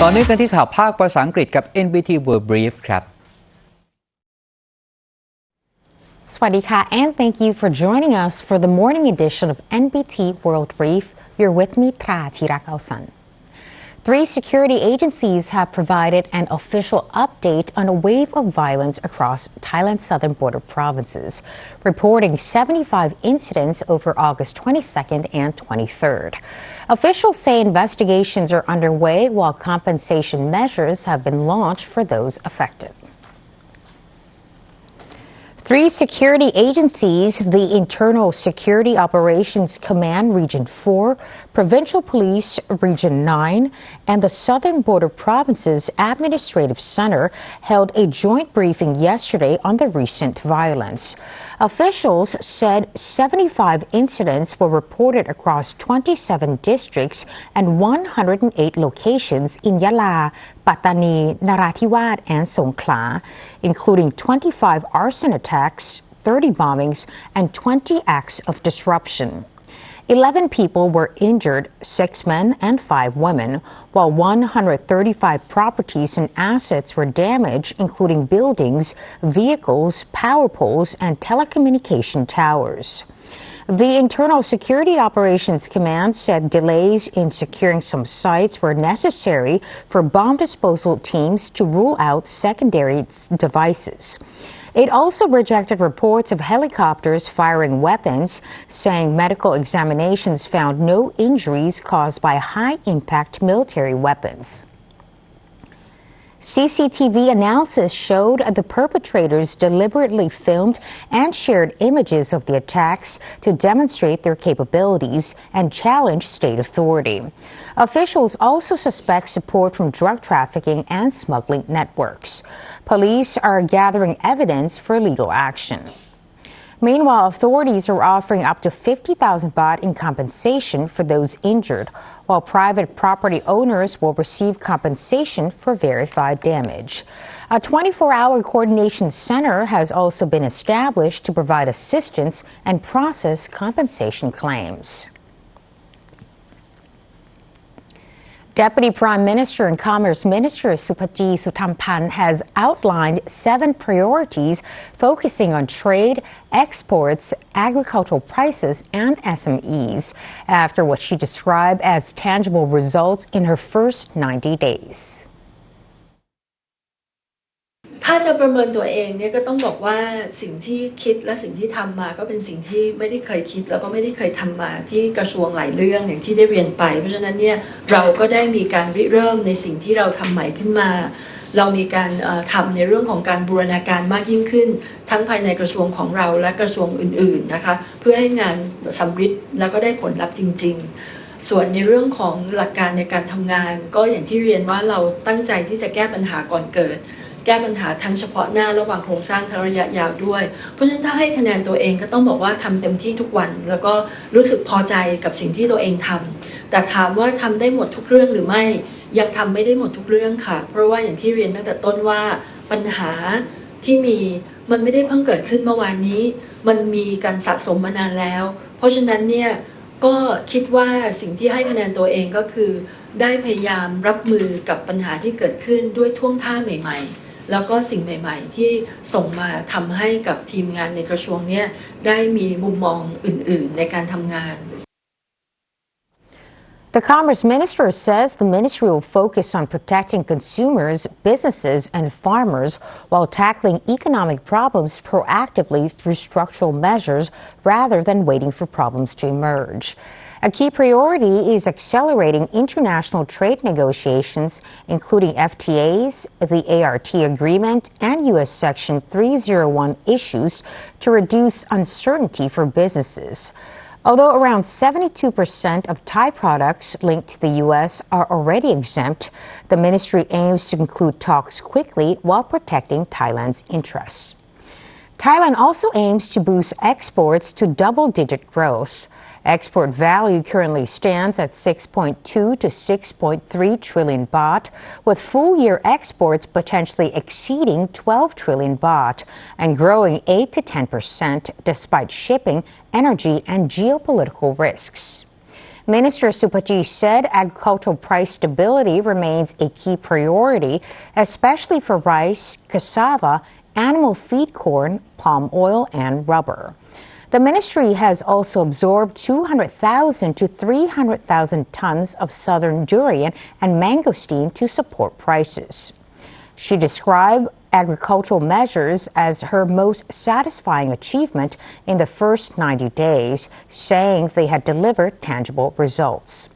ต่อเนื่องกันที่ข่าวภาคภาษาอังกฤษกับ NBT World BRIEF ครับสวัสดีค่ะ and thank you for joining us for the morning edition of NBT World BRIEF. You're with me, Tra Tirakausan. 3 security agencies have provided an official update on a wave of violence across Thailand's southern border provinces, reporting 75 incidents over August 22nd and 23rd. Officials say investigations are underway while compensation measures have been launched for those affected. 3 security agencies, the Internal Security Operations Command Region 4, Provincial Police Region 9, and the Southern Border Provinces Administrative Center held a joint briefing yesterday on the recent violence. Officials said 75 incidents were reported across 27 districts and 108 locations in Yala, Pattani, Narathiwat, and Songkhla, including 25 arson attacks, 30 bombings, and 20 acts of disruption. 11 people were injured, 6 men and 5 women, while 135 properties and assets were damaged, including buildings, vehicles, power poles, and telecommunication towers. The Internal Security Operations Command said delays in securing some sites were necessary for bomb disposal teams to rule out secondary devices. It also rejected reports of helicopters firing weapons, saying medical examinations found no injuries caused by high-impact military weapons. CCTV analysis showed the perpetrators deliberately filmed and shared images of the attacks to demonstrate their capabilities and challenge state authority. Officials also suspect support from drug trafficking and smuggling networks. Police are gathering evidence for legal action. Meanwhile, authorities are offering up to 50,000 baht in compensation for those injured, while private property owners will receive compensation for verified damage. A 24-hour coordination center has also been established to provide assistance and process compensation claims. Deputy Prime Minister and Commerce Minister Supaji Suthampan has outlined 7 priorities focusing on trade, exports, agricultural prices, and SMEs after what she described as tangible results in her first 90 days. ถ้าจะประเมินตัวเองเนี่ยก็ต้องบอกว่าสิ่งที่คิดและสิ่งที่ทำมาก็เป็นสิ่งที่ไม่ได้เคยคิดแล้วก็ไม่ได้เคยทำมาที่กระทรวงหลายเรื่องอย่างที่ได้เรียนไปเพราะฉะนั้นเนี่ยเราก็ได้มีการริเริ่มในสิ่งที่เราทำใหม่ขึ้นมาเรามีการทำในเรื่องของการบูรณาการมากยิ่งขึ้นทั้งภายในกระทรวงของเราและกระทรวงอื่นๆนะคะเพื่อให้งานสำเร็จแล้วก็ได้ผลลัพธ์จริงๆส่วนในเรื่องของหลักการในการทำงานก็อย่างที่เรียนว่าเราตั้งใจที่จะแก้ปัญหาก่อนเกิดแก้ปัญหาทั้งเฉพาะหน้าระหว่างโครงสร้างทั้งระยะยาวด้วยเพราะฉะนั้นถ้าให้คะแนนตัวเองก็ต้องบอกว่าทำเต็มที่ทุกวันแล้วก็รู้สึกพอใจกับสิ่งที่ตัวเองทำแต่ถามว่าทำได้หมดทุกเรื่องหรือไม่ยังทำไม่ได้หมดทุกเรื่องค่ะเพราะว่าอย่างที่เรียนตั้งแต่ต้นว่าปัญหาที่มีมันไม่ได้เพิ่งเกิดขึ้นเมื่อวานนี้มันมีการสะสมมานานแล้วเพราะฉะนั้นเนี่ยก็คิดว่าสิ่งที่ให้คะแนนตัวเองก็คือได้พยายามรับมือกับปัญหาที่เกิดขึ้นด้วยท่วงท่าใหม่ๆแล้วก็สิ่งใหม่ๆที่ส่งมาทำให้กับทีมงานในกระทรวงนี้ได้มีมุมมองอื่นๆในการทำงาน The Commerce Minister says the ministry will focus on protecting consumers, businesses, and farmers while tackling economic problems proactively through structural measures rather than waiting for problems to emerge. A key priority is accelerating international trade negotiations, including FTAs, the ART agreement, and U.S. Section 301 issues to reduce uncertainty for businesses. Although around 72% of Thai products linked to the U.S. are already exempt, the ministry aims to conclude talks quickly while protecting Thailand's interests. Thailand also aims to boost exports to double-digit growth. Export value currently stands at 6.2 to 6.3 trillion baht, with full-year exports potentially exceeding 12 trillion baht and growing 8 to 10% despite shipping, energy, and geopolitical risks. Minister Supaji said agricultural price stability remains a key priority, especially for rice, cassava, animal feed corn, palm oil, and rubber. The ministry has also absorbed 200,000 to 300,000 tons of southern durian and mangosteen to support prices. She described agricultural measures as her most satisfying achievement in the first 90 days, saying they had delivered tangible results.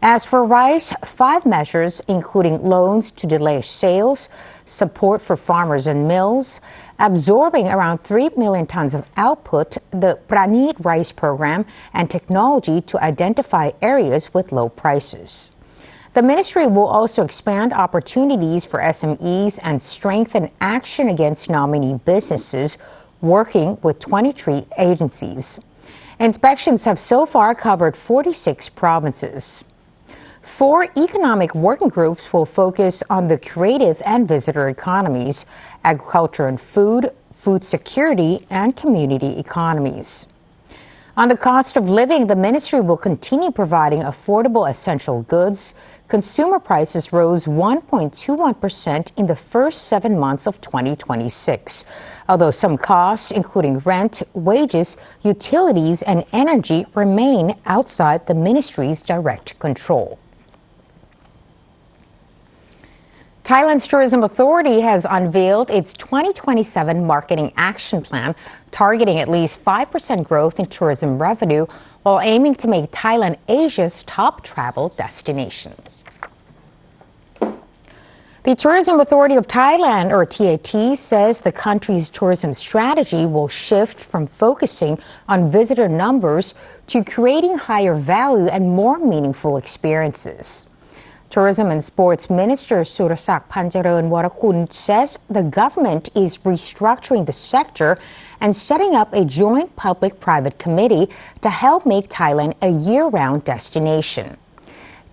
As for rice, 5 measures, including loans to delay sales, support for farmers and mills, absorbing around 3 million tons of output, the Pranit Rice Program, and technology to identify areas with low prices. The ministry will also expand opportunities for SMEs and strengthen action against nominee businesses, working with 23 agencies. Inspections have so far covered 46 provinces. 4 economic working groups will focus on the creative and visitor economies, agriculture and food, food security, and community economies. On the cost of living, the ministry will continue providing affordable essential goods. Consumer prices rose 1.21% in the first 7 months of 2026, although some costs, including rent, wages, utilities, and energy, remain outside the ministry's direct control. Thailand's Tourism Authority has unveiled its 2027 marketing action plan, targeting at least 5% growth in tourism revenue while aiming to make Thailand Asia's top travel destination. The Tourism Authority of Thailand, or TAT, says the country's tourism strategy will shift from focusing on visitor numbers to creating higher value and more meaningful experiences. Tourism and Sports Minister Surasak Panjaran Warakun says the government is restructuring the sector and setting up a joint public-private committee to help make Thailand a year-round destination.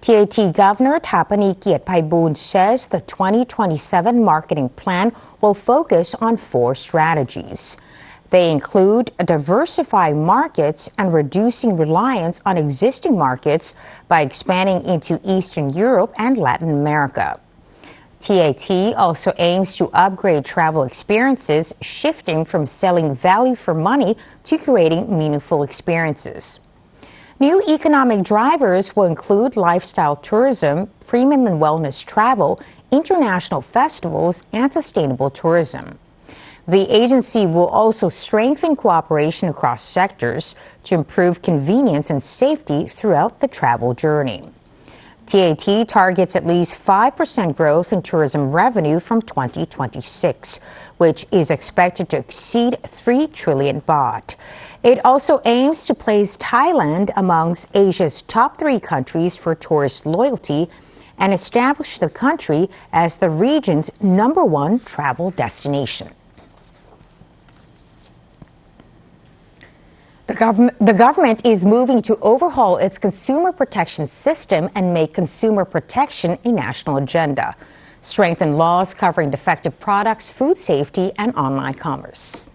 TAT Governor Thapani Kiatpaiboon says the 2027 marketing plan will focus on 4 strategies. They include diversifying markets and reducing reliance on existing markets by expanding into Eastern Europe and Latin America. TAT also aims to upgrade travel experiences, shifting from selling value for money to creating meaningful experiences. New economic drivers will include lifestyle tourism, premium and wellness travel, international festivals, and sustainable tourism. The agency will also strengthen cooperation across sectors to improve convenience and safety throughout the travel journey. TAT targets at least 5% growth in tourism revenue from 2026, which is expected to exceed 3 trillion baht. It also aims to place Thailand amongst Asia's top 3 countries for tourist loyalty and establish the country as the region's #1 travel destination. The government is moving to overhaul its consumer protection system and make consumer protection a national agenda, strengthen laws covering defective products, food safety, and online commerce.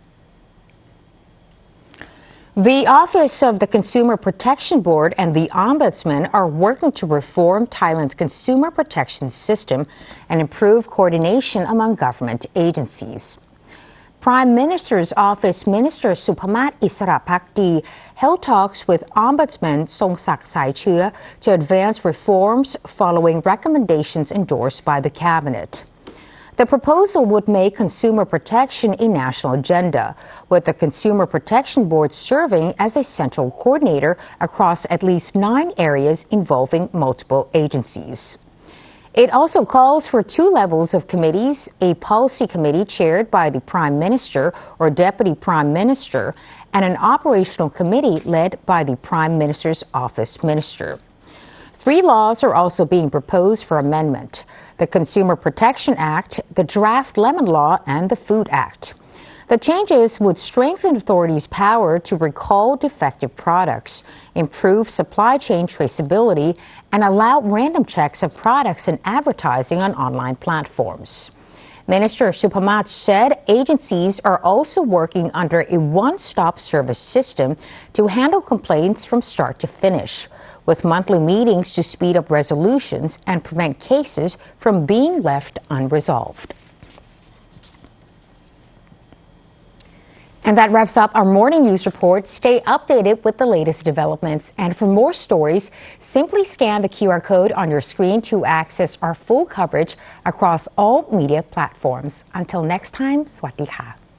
The Office of the Consumer Protection Board and the Ombudsman are working to reform Thailand's consumer protection system and improve coordination among government agencies. Prime Minister's Office Minister Supamat Isarapakdi held talks with Ombudsman Songsak Saichua to advance reforms following recommendations endorsed by the Cabinet. The proposal would make consumer protection a national agenda, with the Consumer Protection Board serving as a central coordinator across at least 9 areas involving multiple agencies. It also calls for 2 levels of committees, a policy committee chaired by the Prime Minister or Deputy Prime Minister, and an operational committee led by the Prime Minister's Office Minister. 3 laws are also being proposed for amendment: the Consumer Protection Act, the Draft Lemon Law, and the Food Act. The changes would strengthen authorities' power to recall defective products, improve supply chain traceability, and allow random checks of products and advertising on online platforms. Minister Supamat said agencies are also working under a one-stop service system to handle complaints from start to finish, with monthly meetings to speed up resolutions and prevent cases from being left unresolved. And that wraps up our morning news report. Stay updated with the latest developments. And for more stories, simply scan the QR code on your screen to access our full coverage across all media platforms. Until next time, สวัสดีค่ะ